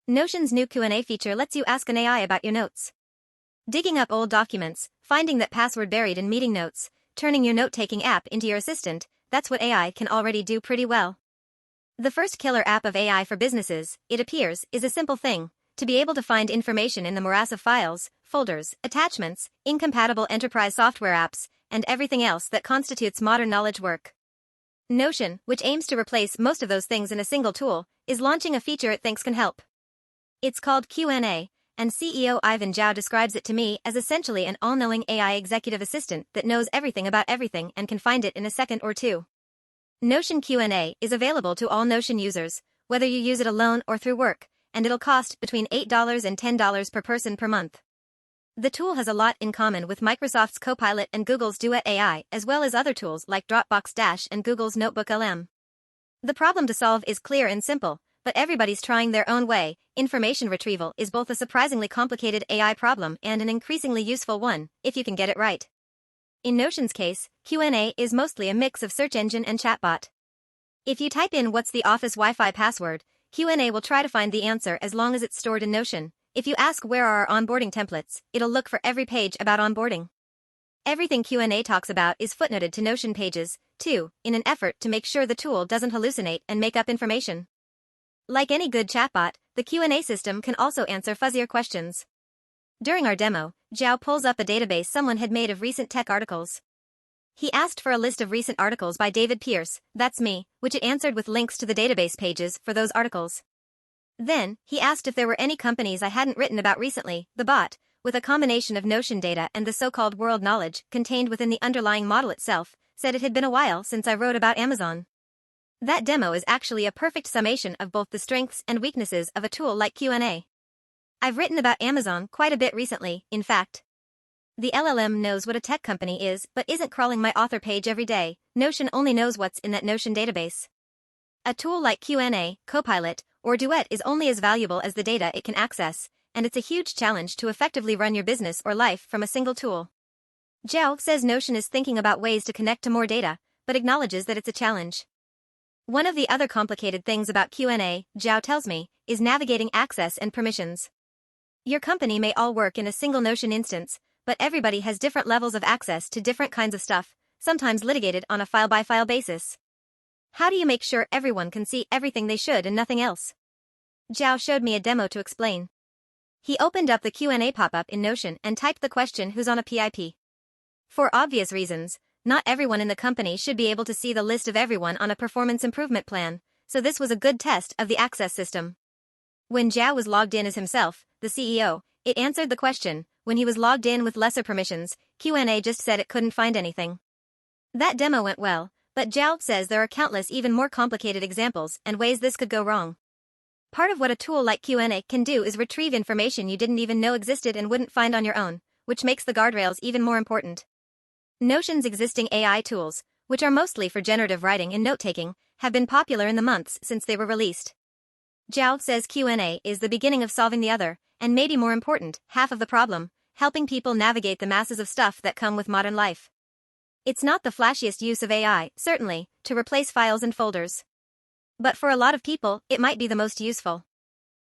Notion's new Q&A feature lets you ask an AI about your notes. Digging up old documents, finding that password buried in meeting notes, turning your note-taking app into your assistant, that's what AI can already do pretty well. The first killer app of AI for businesses, it appears, is a simple thing: to be able to find information in the morass of files, folders, attachments, incompatible enterprise software apps, and everything else that constitutes modern knowledge work. Notion, which aims to replace most of those things in a single tool, is launching a feature it thinks can help. It's called Q&A, and CEO Ivan Zhao describes it to me as essentially an all-knowing AI executive assistant that knows everything about everything and can find it in a second or two. NotionQ&A is available to all Notion users, whether you use it alone or through work, and it'll cost between $8 and $10 per person per month. The tool has a lot in common with Microsoft's Copilot and Google's Duet AI, as well as other tools like Dropbox Dash and Google's Notebook LM. The problem to solve is clear and simple, but everybody's trying their own way. Information retrieval is both a surprisingly complicated AI problem and an increasingly useful one, if you can get it right. In Notion's case, Q&A is mostly a mix of search engine and chatbot. If you type in "what's the office Wi-Fi password," Q&A will try to find the answer as long as it's stored in Notion. If you ask "where are our onboarding templates," it'll look for every page about onboarding. Everything Q&A talks about is footnoted to Notion pages, too, in an effort to make sure the tool doesn't hallucinate and make up information. Like any good chatbot, the Q&A system can also answer fuzzier questions. During our demo, Zhao pulls up a database someone had made of recent tech articles. He asked for a list of recent articles by David Pierce, that's me, which it answered with links to the database pages for those articles. Then, he asked if there were any companies I hadn't written about recently. The bot, with a combination of Notion data and the so-called world knowledge contained within the underlying model itself, said it had been a while since I wrote about Amazon. That demo is actually a perfect summation of both the strengths and weaknesses of a tool like Q&A. I've written about Amazon quite a bit recently, in fact. The LLM knows what a tech company is but isn't crawling my author page every day. Notion only knows what's in that Notion database. A tool like Q&A, Copilot, or Duet is only as valuable as the data it can access, and it's a huge challenge to effectively run your business or life from a single tool. Zhao says Notion is thinking about ways to connect to more data, but acknowledges that it's a challenge. One of the other complicated things about Q&A, Zhao tells me, is navigating access and permissions. Your company may all work in a single Notion instance, but everybody has different levels of access to different kinds of stuff, sometimes litigated on a file-by-file basis. How do you make sure everyone can see everything they should and nothing else? Zhao showed me a demo to explain. He opened up the Q&A pop-up in Notion and typed the question "who's on a PIP?" For obvious reasons, not everyone in the company should be able to see the list of everyone on a performance improvement plan, so this was a good test of the access system. When Zhao was logged in as himself, the CEO, it answered the question. When he was logged in with lesser permissions, Q&A just said it couldn't find anything. That demo went well, but Zhao says there are countless even more complicated examples and ways this could go wrong. Part of what a tool like Q&A can do is retrieve information you didn't even know existed and wouldn't find on your own, which makes the guardrails even more important. Notion's existing AI tools, which are mostly for generative writing and note-taking, have been popular in the months since they were released. Zhao says Q&A is the beginning of solving the other, and maybe more important, half of the problem, helping people navigate the masses of stuff that come with modern life. It's not the flashiest use of AI, certainly, to replace files and folders. But for a lot of people, it might be the most useful.